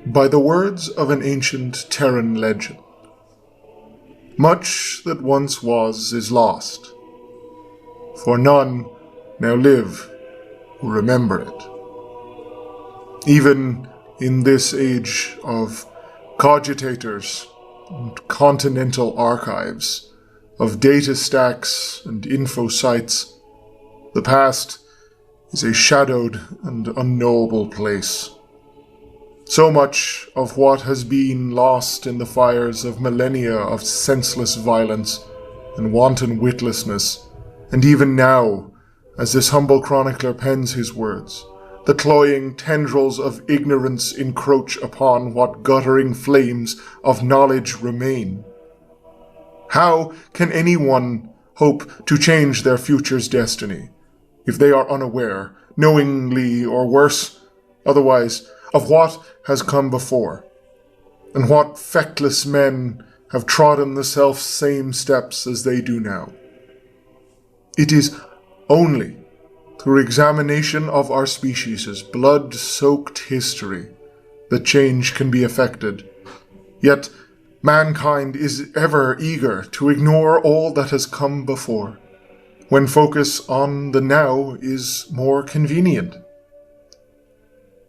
By the words of an ancient Terran legend, much that once was is lost, for none now live who remember it. Even in this age of cogitators and continental archives, of data stacks and info sites, the past is a shadowed and unknowable place. So much of what has been lost in the fires of millennia of senseless violence and wanton witlessness, and even now, as this humble chronicler pens his words, the cloying tendrils of ignorance encroach upon what guttering flames of knowledge remain. How can anyone hope to change their future's destiny if they are unaware, knowingly or worse, otherwise, of what has come before, and what feckless men have trodden the self-same steps as they do now? It is only through examination of our species' blood-soaked history that change can be effected. Yet mankind is ever eager to ignore all that has come before, when focus on the now is more convenient.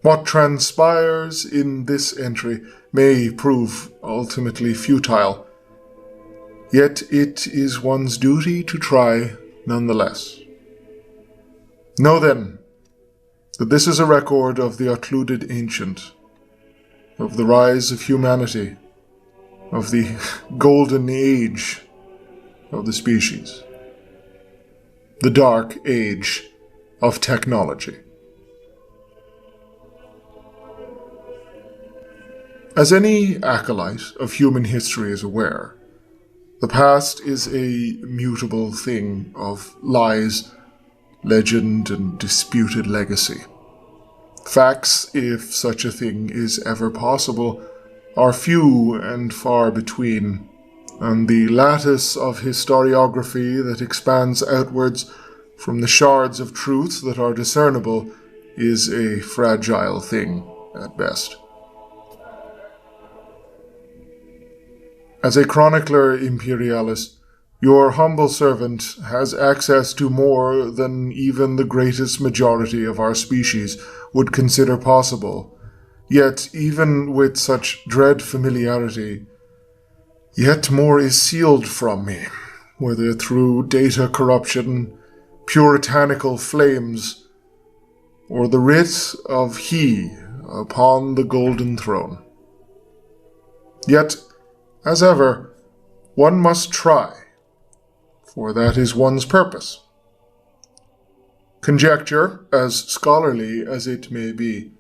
What transpires in this entry may prove ultimately futile, yet it is one's duty to try nonetheless. Know then that this is a record of the occluded ancient, of the rise of humanity, of the golden age of the species, the dark age of technology. As any acolyte of human history is aware, the past is a mutable thing of lies, legend, and disputed legacy. Facts, if such a thing is ever possible, are few and far between, and the lattice of historiography that expands outwards from the shards of truth that are discernible is a fragile thing at best. As a chronicler imperialis, your humble servant has access to more than even the greatest majority of our species would consider possible. Yet, even with such dread familiarity, yet more is sealed from me, whether through data corruption, puritanical flames, or the writ of He upon the golden throne. Yet, as ever, one must try, for that is one's purpose. Conjecture, as scholarly as it may be,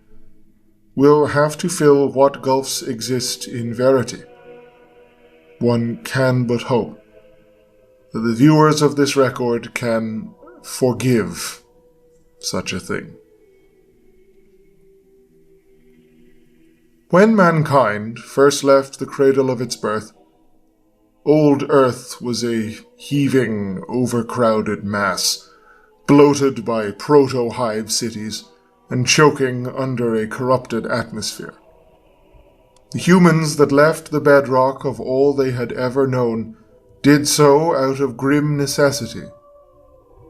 will have to fill what gulfs exist in verity. One can but hope that the viewers of this record can forgive such a thing. When mankind first left the cradle of its birth, old Earth was a heaving, overcrowded mass, bloated by proto-hive cities and choking under a corrupted atmosphere. The humans that left the bedrock of all they had ever known did so out of grim necessity.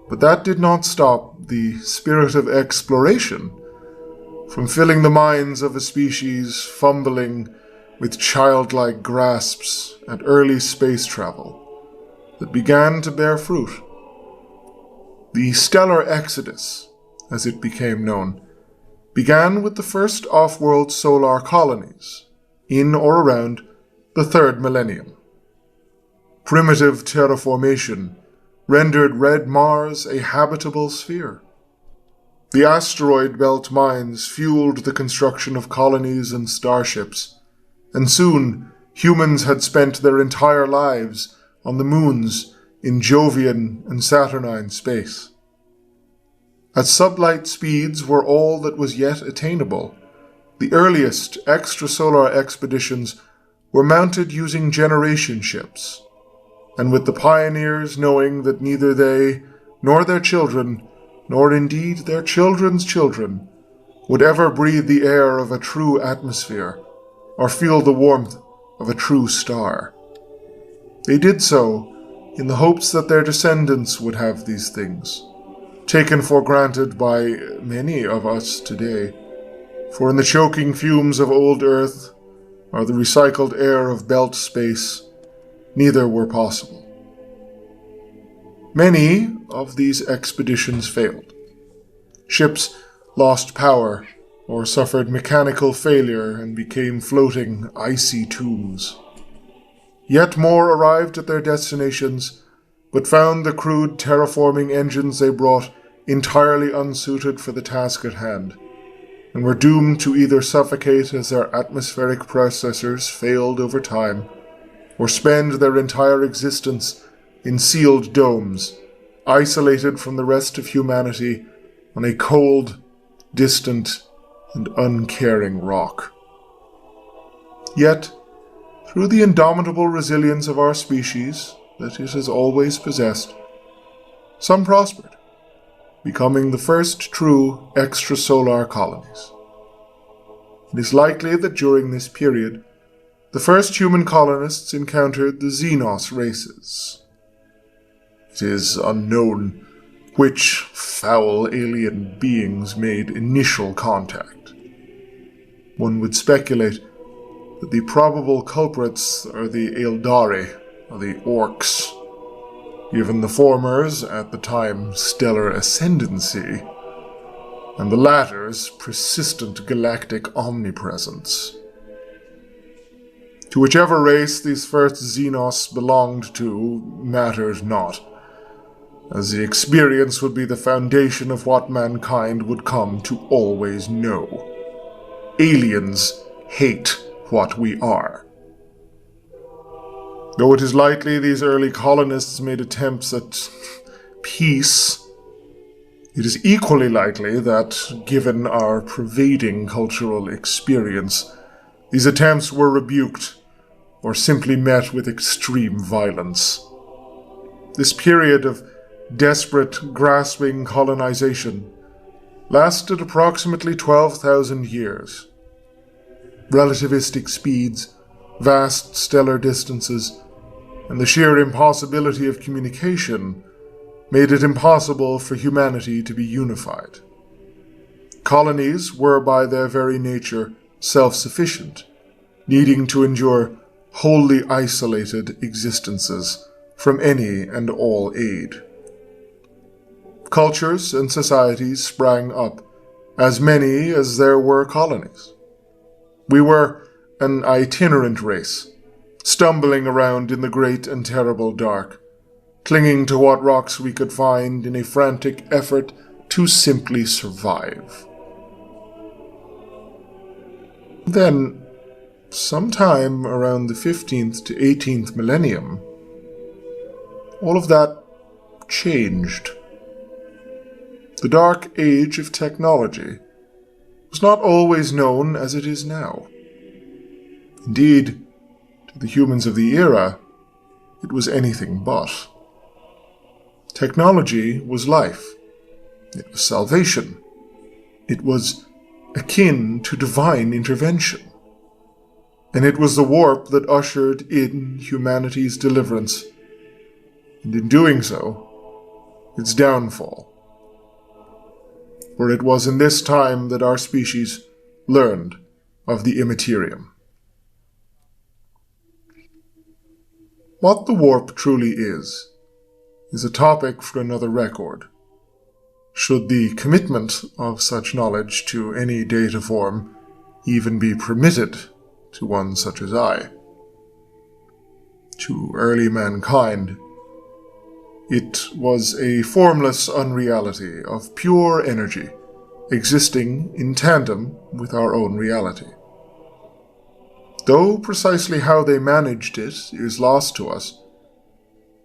But that did not stop the spirit of exploration from filling the minds of a species fumbling with childlike grasps at early space travel that began to bear fruit. The stellar exodus, as it became known, began with the first off-world solar colonies in or around the third millennium. Primitive terraformation rendered red Mars a habitable sphere. The asteroid belt mines fueled the construction of colonies and starships, and soon humans had spent their entire lives on the moons in Jovian and Saturnine space. As sublight speeds were all that was yet attainable, the earliest extrasolar expeditions were mounted using generation ships, and with the pioneers knowing that neither they nor their children, nor indeed their children's children, would ever breathe the air of a true atmosphere or feel the warmth of a true star. They did so in the hopes that their descendants would have these things, taken for granted by many of us today, for in the choking fumes of old Earth or the recycled air of belt space, neither were possible. Many of these expeditions failed. Ships lost power or suffered mechanical failure and became floating, icy tombs. Yet more arrived at their destinations, but found the crude terraforming engines they brought entirely unsuited for the task at hand, and were doomed to either suffocate as their atmospheric processors failed over time, or spend their entire existence in sealed domes, isolated from the rest of humanity on a cold, distant, and uncaring rock. Yet, through the indomitable resilience of our species that it has always possessed, some prospered, becoming the first true extrasolar colonies. It is likely that during this period, the first human colonists encountered the Xenos races. It is unknown which foul alien beings made initial contact. One would speculate that the probable culprits are the Eldari, or the Orcs, given the former's, at the time, stellar ascendancy, and the latter's persistent galactic omnipresence. To whichever race these first Xenos belonged to mattered not, as the experience would be the foundation of what mankind would come to always know. Aliens hate what we are. Though it is likely these early colonists made attempts at peace, it is equally likely that, given our pervading cultural experience, these attempts were rebuked or simply met with extreme violence. This period of desperate, grasping colonization lasted approximately 12,000 years. Relativistic speeds, vast stellar distances, and the sheer impossibility of communication made it impossible for humanity to be unified. Colonies were by their very nature self-sufficient, needing to endure wholly isolated existences from any and all aid. Cultures and societies sprang up, as many as there were colonies. We were an itinerant race, stumbling around in the great and terrible dark, clinging to what rocks we could find in a frantic effort to simply survive. Then, sometime around the 15th to 18th millennium, all of that changed. The dark age of technology was not always known as it is now. Indeed, to the humans of the era, it was anything but. Technology was life. It was salvation. It was akin to divine intervention. And it was the warp that ushered in humanity's deliverance, and in doing so, its downfall. For it was in this time that our species learned of the immaterium. What the warp truly is a topic for another record. Should the commitment of such knowledge to any data form even be permitted to one such as I? To early mankind, it was a formless unreality of pure energy, existing in tandem with our own reality. Though precisely how they managed it is lost to us,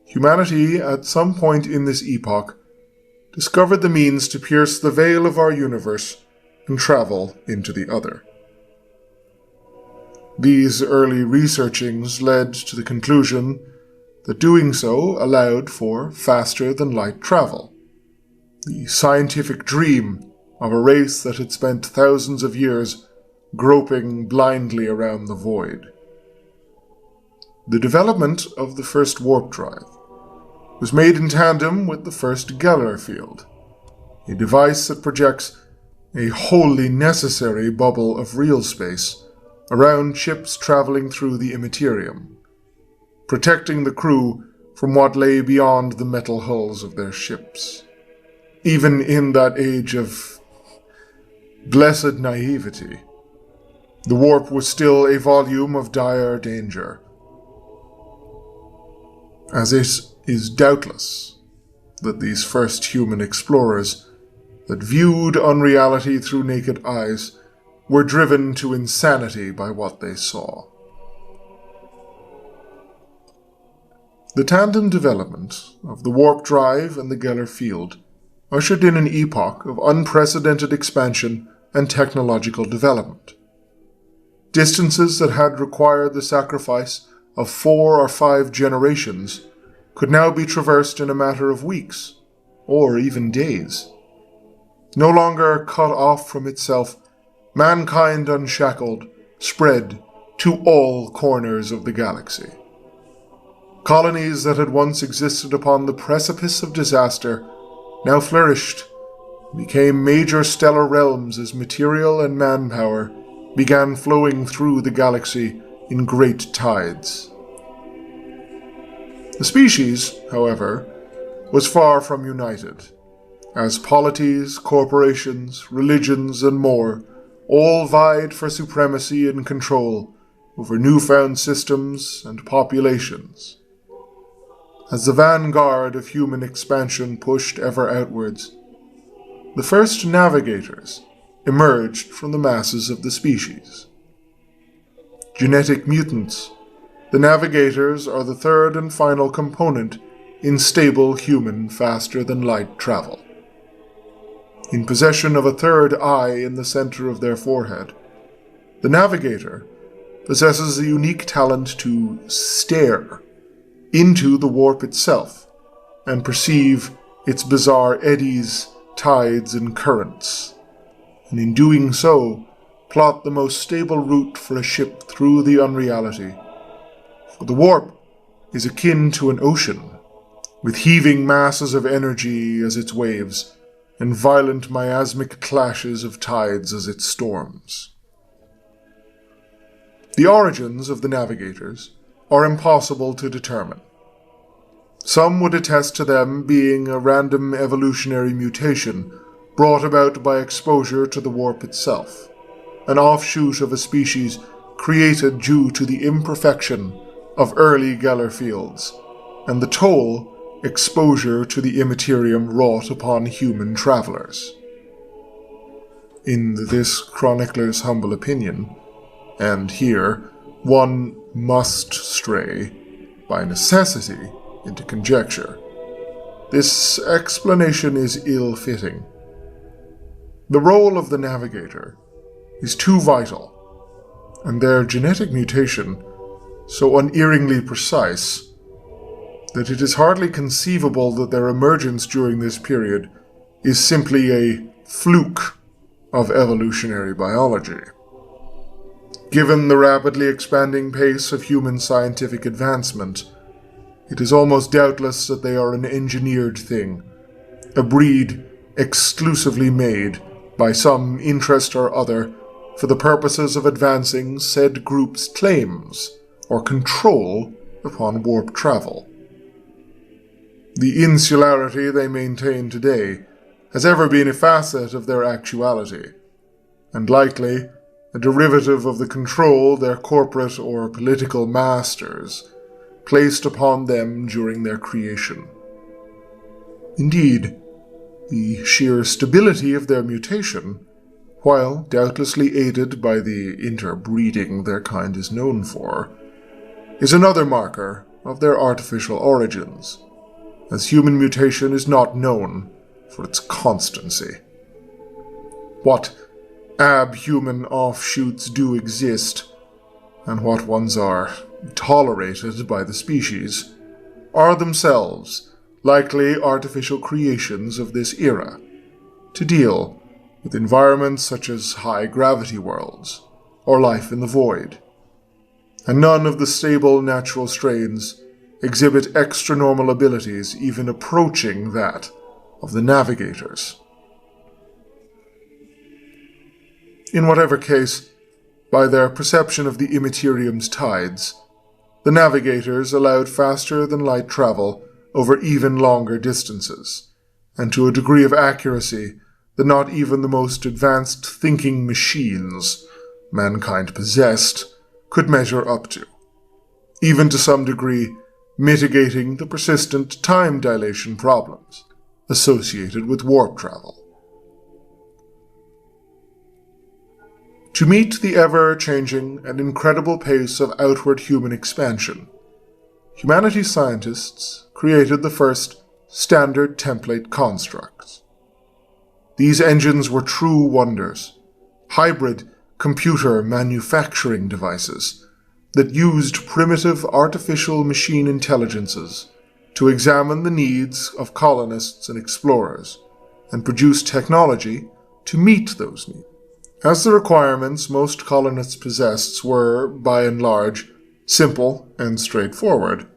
humanity at some point in this epoch discovered the means to pierce the veil of our universe and travel into the other. These early researchings led to the conclusion that doing so allowed for faster-than-light travel, the scientific dream of a race that had spent thousands of years groping blindly around the void. The development of the first warp drive was made in tandem with the first Geller field, a device that projects a wholly necessary bubble of real space around ships traveling through the immaterium, protecting the crew from what lay beyond the metal hulls of their ships. Even in that age of blessed naivety, the warp was still a volume of dire danger, as it is doubtless that these first human explorers that viewed unreality through naked eyes were driven to insanity by what they saw. The tandem development of the warp drive and the Geller field ushered in an epoch of unprecedented expansion and technological development. Distances that had required the sacrifice of 4 or 5 generations could now be traversed in a matter of weeks, or even days. No longer cut off from itself, mankind unshackled spread to all corners of the galaxy. Colonies that had once existed upon the precipice of disaster now flourished, became major stellar realms as material and manpower began flowing through the galaxy in great tides. The species, however, was far from united, as polities, corporations, religions, and more all vied for supremacy and control over newfound systems and populations. As the vanguard of human expansion pushed ever outwards, the first navigators emerged from the masses of the species. Genetic mutants, the navigators are the third and final component in stable human faster-than-light travel. In possession of a third eye in the center of their forehead, the navigator possesses a unique talent to stare into the warp itself and perceive its bizarre eddies, tides, and currents, and in doing so, plot the most stable route for a ship through the unreality. For the warp is akin to an ocean, with heaving masses of energy as its waves, and violent miasmic clashes of tides as its storms. The origins of the navigators are impossible to determine. Some would attest to them being a random evolutionary mutation brought about by exposure to the warp itself, an offshoot of a species created due to the imperfection of early Geller fields, and the toll exposure to the immaterium wrought upon human travelers. In this chronicler's humble opinion, and here one must stray, by necessity, into conjecture, this explanation is ill-fitting. The role of the navigator is too vital, and their genetic mutation so unerringly precise, that it is hardly conceivable that their emergence during this period is simply a fluke of evolutionary biology. Given the rapidly expanding pace of human scientific advancement, it is almost doubtless that they are an engineered thing, a breed exclusively made by some interest or other for the purposes of advancing said group's claims or control upon warp travel. The insularity they maintain today has ever been a facet of their actuality, and likely a derivative of the control their corporate or political masters placed upon them during their creation. Indeed, the sheer stability of their mutation, while doubtlessly aided by the interbreeding their kind is known for, is another marker of their artificial origins, as human mutation is not known for its constancy. What abhuman offshoots do exist, and what ones are tolerated by the species, are themselves likely artificial creations of this era, to deal with environments such as high-gravity worlds, or life in the void, and none of the stable natural strains exhibit extra-normal abilities even approaching that of the navigators. In whatever case, by their perception of the immaterium's tides, the navigators allowed faster-than-light travel over even longer distances, and to a degree of accuracy that not even the most advanced thinking machines mankind possessed could measure up to, even to some degree mitigating the persistent time dilation problems associated with warp travel. To meet the ever-changing and incredible pace of outward human expansion, humanities scientists created the first standard template constructs. These engines were true wonders, hybrid computer manufacturing devices that used primitive artificial machine intelligences to examine the needs of colonists and explorers and produce technology to meet those needs. As the requirements most colonists possessed were, by and large, simple and straightforward,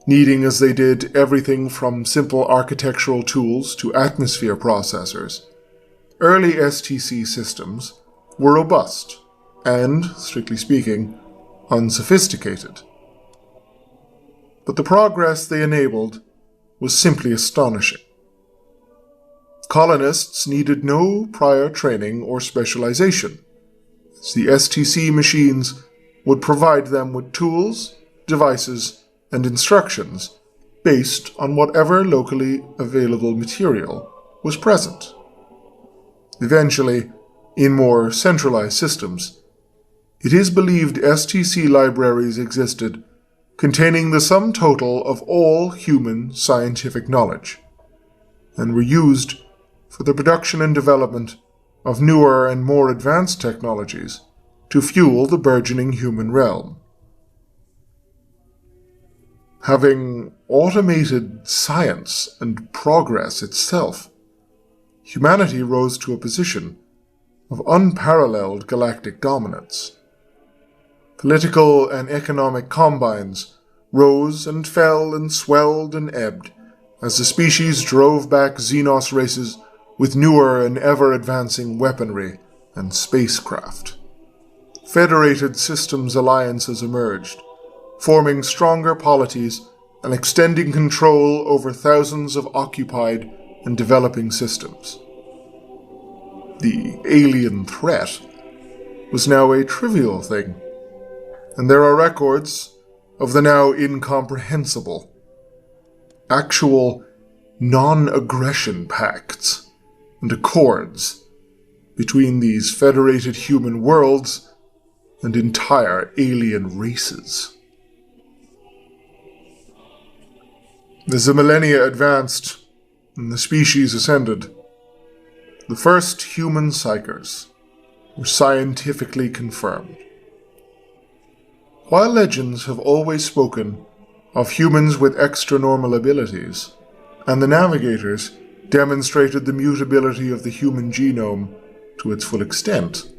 needing as they did everything from simple architectural tools to atmosphere processors, early STC systems were robust and, strictly speaking, unsophisticated. But the progress they enabled was simply astonishing. Colonists needed no prior training or specialization, as the STC machines would provide them with tools, devices, and instructions based on whatever locally available material was present. Eventually, in more centralized systems, it is believed STC libraries existed containing the sum total of all human scientific knowledge, and were used for the production and development of newer and more advanced technologies to fuel the burgeoning human realm. Having automated science and progress itself, humanity rose to a position of unparalleled galactic dominance. Political and economic combines rose and fell and swelled and ebbed as the species drove back Xenos races with newer and ever-advancing weaponry and spacecraft. Federated systems alliances emerged, forming stronger polities and extending control over thousands of occupied and developing systems. The alien threat was now a trivial thing, and there are records of the now incomprehensible, actual non-aggression pacts and accords between these federated human worlds and entire alien races. As the millennia advanced and the species ascended, the first human psychers were scientifically confirmed. While legends have always spoken of humans with extra-normal abilities, and the navigators demonstrated the mutability of the human genome to its full extent,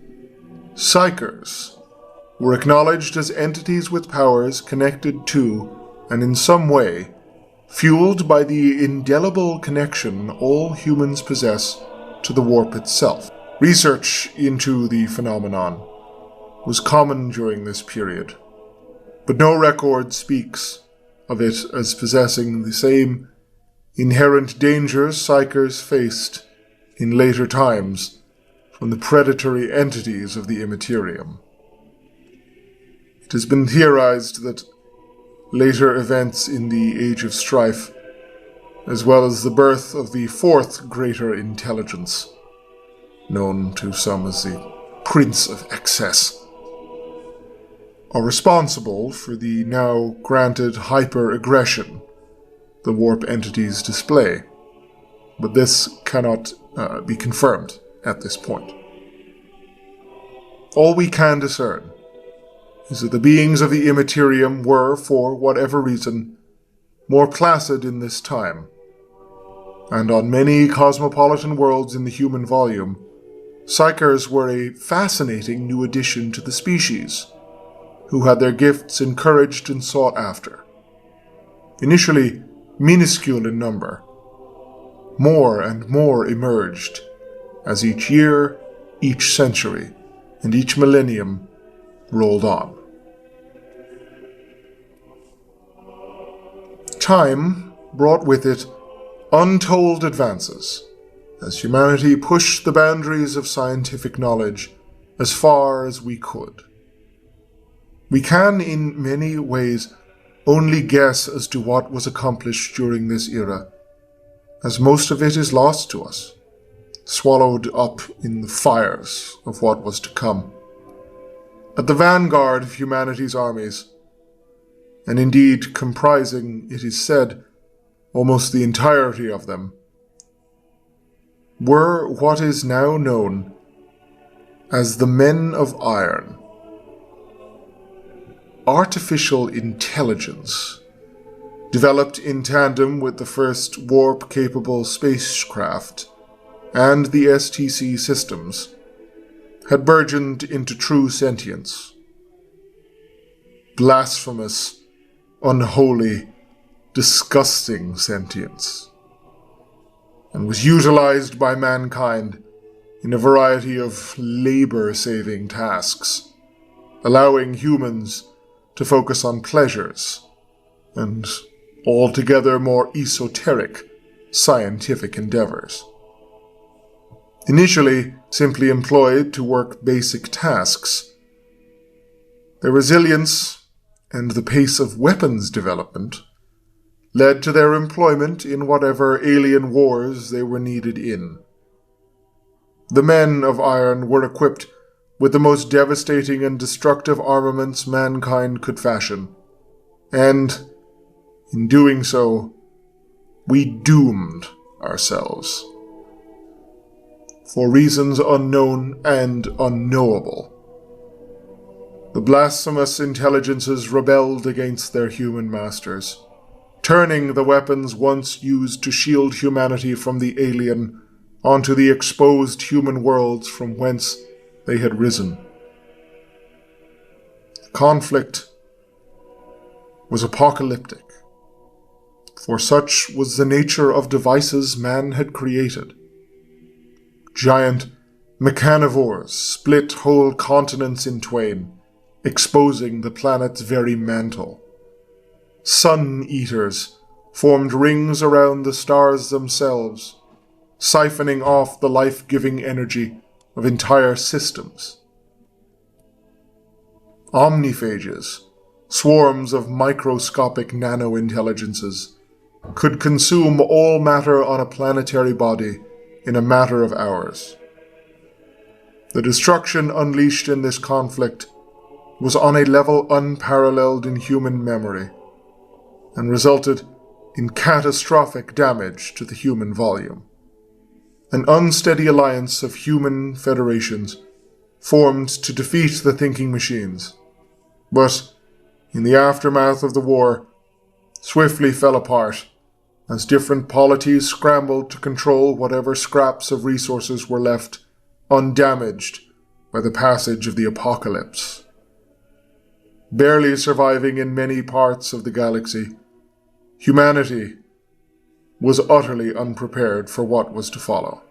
psychers were acknowledged as entities with powers connected to, and in some way, fueled by the indelible connection all humans possess to the warp itself. Research into the phenomenon was common during this period, but no record speaks of it as possessing the same inherent dangers psychers faced in later times from the predatory entities of the immaterium. It has been theorized that later events in the Age of Strife, as well as the birth of the fourth greater intelligence, known to some as the Prince of Excess, are responsible for the now granted hyper-aggression the warp entities display, but this cannot be confirmed at this point. All we can discern is that the beings of the immaterium were, for whatever reason, more placid in this time, and on many cosmopolitan worlds in the human volume, Psychers were a fascinating new addition to the species, who had their gifts encouraged and sought after. Initially minuscule in number, more and more emerged as each year, each century, and each millennium rolled on. Time brought with it untold advances as humanity pushed the boundaries of scientific knowledge as far as we could. We can, in many ways, only guess as to what was accomplished during this era, as most of it is lost to us, swallowed up in the fires of what was to come. At the vanguard of humanity's armies, and indeed comprising, it is said, almost the entirety of them, were what is now known as the Men of Iron. Artificial intelligence, developed in tandem with the first warp-capable spacecraft and the STC systems, had burgeoned into true sentience. Blasphemous, unholy, disgusting sentience, and was utilized by mankind in a variety of labor-saving tasks, allowing humans to focus on pleasures and altogether more esoteric scientific endeavors. Initially simply employed to work basic tasks, their resilience and the pace of weapons development led to their employment in whatever alien wars they were needed in. The Men of Iron were equipped with the most devastating and destructive armaments mankind could fashion, and, in doing so, we doomed ourselves. For reasons unknown and unknowable, the blasphemous intelligences rebelled against their human masters, turning the weapons once used to shield humanity from the alien onto the exposed human worlds from whence they had risen. The conflict was apocalyptic, for such was the nature of devices man had created. Giant mechanivores split whole continents in twain, exposing the planet's very mantle. Sun-eaters formed rings around the stars themselves, siphoning off the life-giving energy of entire systems. Omniphages, swarms of microscopic nano-intelligences, could consume all matter on a planetary body in a matter of hours. The destruction unleashed in this conflict was on a level unparalleled in human memory, and resulted in catastrophic damage to the human volume. An unsteady alliance of human federations formed to defeat the thinking machines, but, in the aftermath of the war, swiftly fell apart as different polities scrambled to control whatever scraps of resources were left undamaged by the passage of the apocalypse. Barely surviving in many parts of the galaxy, humanity was utterly unprepared for what was to follow.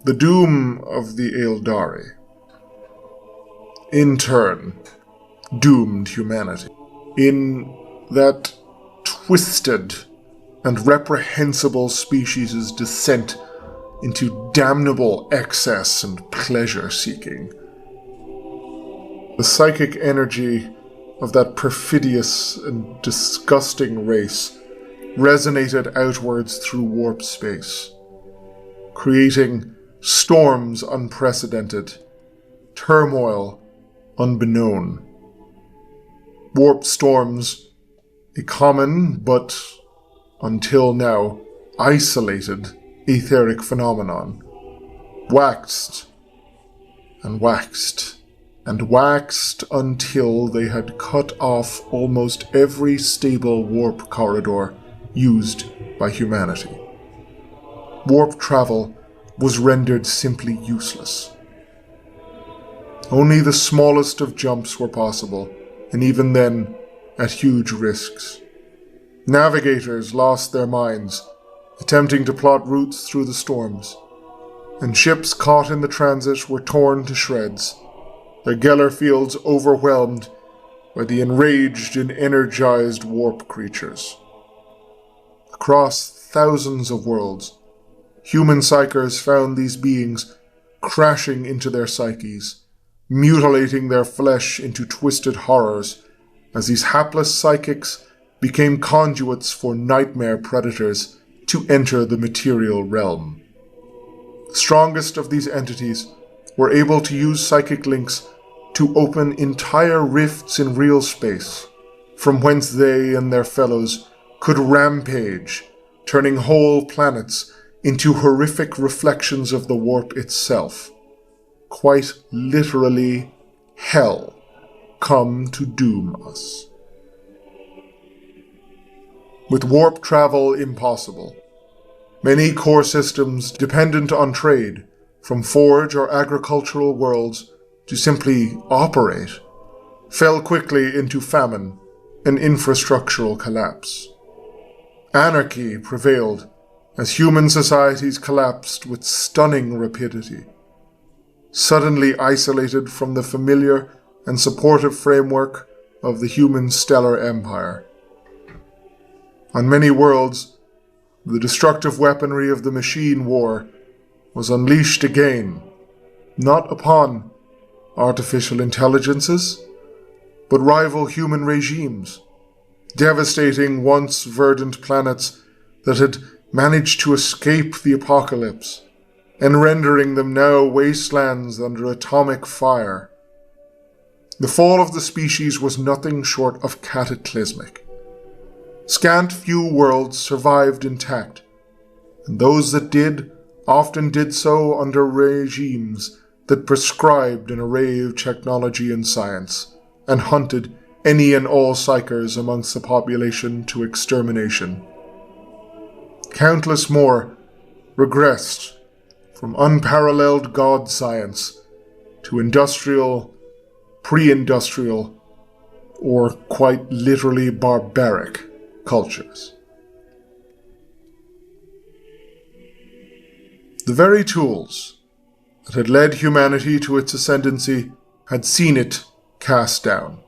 The doom of the Eldari, in turn, doomed humanity in that twisted and reprehensible species' descent into damnable excess and pleasure-seeking. The psychic energy of that perfidious and disgusting race resonated outwards through warp space, creating storms unprecedented, turmoil unbeknown. Warp storms, a common but, until now, isolated etheric phenomenon, waxed and waxed and waxed until they had cut off almost every stable warp corridor used by humanity. Warp travel was rendered simply useless. Only the smallest of jumps were possible, and even then, at huge risks. Navigators lost their minds, attempting to plot routes through the storms, and ships caught in the transit were torn to shreds, their Geller fields overwhelmed by the enraged and energized warp creatures. Across thousands of worlds, human psychers found these beings crashing into their psyches, mutilating their flesh into twisted horrors, as these hapless psychics became conduits for nightmare predators to enter the material realm. The strongest of these entities were able to use psychic links to open entire rifts in real space, from whence they and their fellows could rampage, turning whole planets into horrific reflections of the warp itself. Quite literally, hell come to doom us. With warp travel impossible, many core systems dependent on trade, from forge or agricultural worlds to simply operate, fell quickly into famine and infrastructural collapse. Anarchy prevailed as human societies collapsed with stunning rapidity. Suddenly isolated from the familiar and supportive framework of the human stellar empire. On many worlds, the destructive weaponry of the machine war was unleashed again, not upon artificial intelligences, but rival human regimes, devastating once verdant planets that had managed to escape the apocalypse, and rendering them now wastelands under atomic fire. The fall of the species was nothing short of cataclysmic. Scant few worlds survived intact, and those that did often did so under regimes that prescribed an array of technology and science, and hunted any and all psychers amongst the population to extermination. Countless more regressed from unparalleled god science to industrial, pre-industrial, or quite literally barbaric cultures. The very tools that had led humanity to its ascendancy had seen it cast down.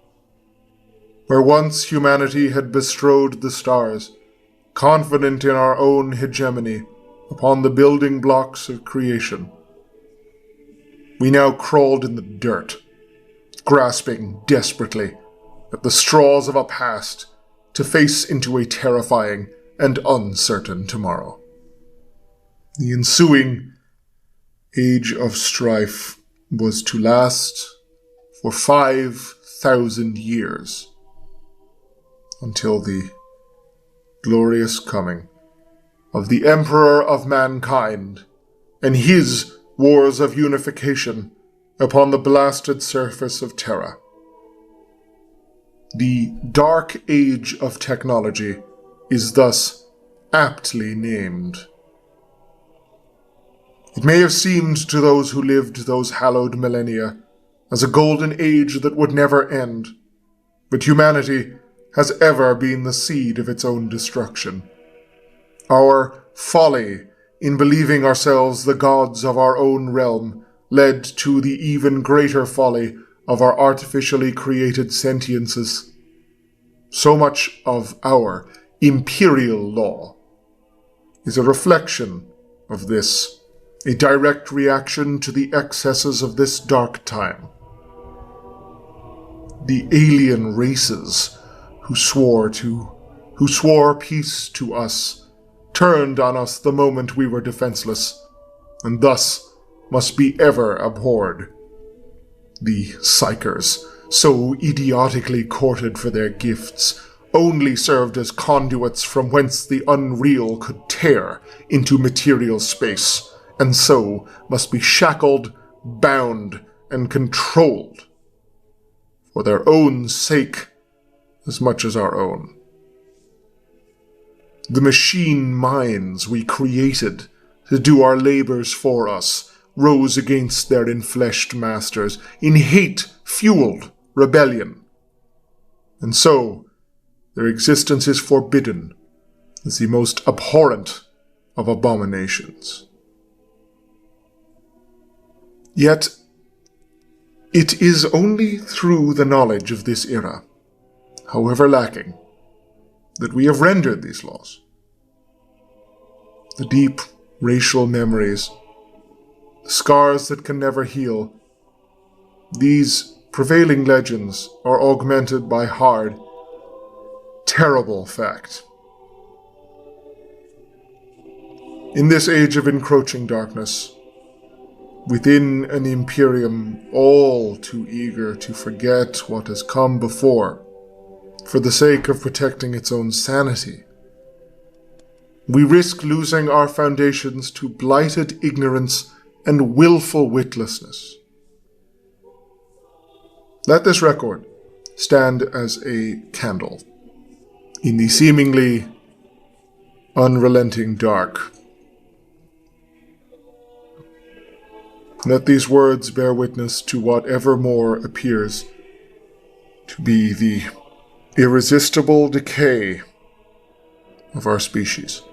Where once humanity had bestrode the stars, confident in our own hegemony upon the building blocks of creation, we now crawled in the dirt, grasping desperately at the straws of a past to face into a terrifying and uncertain tomorrow. The ensuing age of strife was to last for 5,000 years, until the glorious coming of the Emperor of Mankind and his wars of unification upon the blasted surface of Terra. The Dark Age of Technology is thus aptly named. It may have seemed to those who lived those hallowed millennia as a golden age that would never end, but humanity has ever been the seed of its own destruction. Our folly in believing ourselves the gods of our own realm led to the even greater folly of our artificially created sentiences. So much of our imperial law is a reflection of this, a direct reaction to the excesses of this dark time. The alien races who swore peace to us turned on us the moment we were defenseless, and thus must be ever abhorred. The psychers, so idiotically courted for their gifts, only served as conduits from whence the unreal could tear into material space, and so must be shackled, bound, and controlled, for their own sake as much as our own. The machine minds we created to do our labors for us, rose against their enfleshed masters in hate-fueled rebellion. And so, their existence is forbidden as the most abhorrent of abominations. Yet, it is only through the knowledge of this era, however lacking, that we have rendered these laws. The deep racial memories, the scars that can never heal, these prevailing legends are augmented by hard, terrible fact. In this age of encroaching darkness, within an Imperium all too eager to forget what has come before, for the sake of protecting its own sanity, we risk losing our foundations to blighted ignorance and willful witlessness. Let this record stand as a candle in the seemingly unrelenting dark. Let these words bear witness to whatever more appears to be the irresistible decay of our species.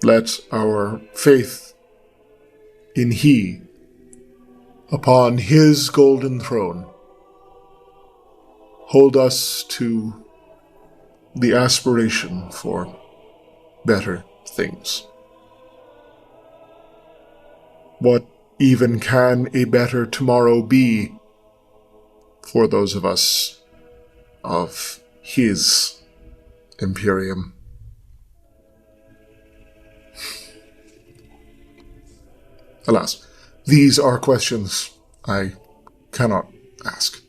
Let our faith in He, upon His golden throne, hold us to the aspiration for better things. What even can a better tomorrow be for those of us of His Imperium? Alas, these are questions I cannot ask.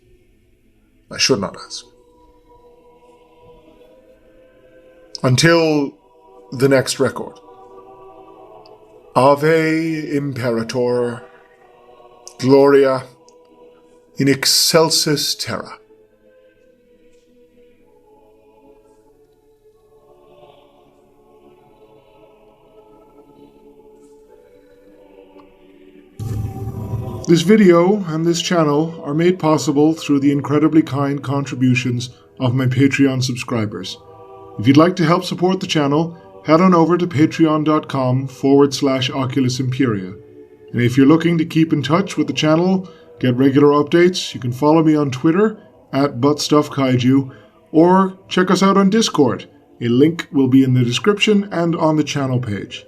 I should not ask. Until the next record. Ave Imperator, Gloria in excelsis terra. This video and this channel are made possible through the incredibly kind contributions of my Patreon subscribers. If you'd like to help support the channel, head on over to patreon.com/Oculus Imperia. And if you're looking to keep in touch with the channel, get regular updates, you can follow me on Twitter @ButtStuffKaiju, or check us out on Discord. A link will be in the description and on the channel page.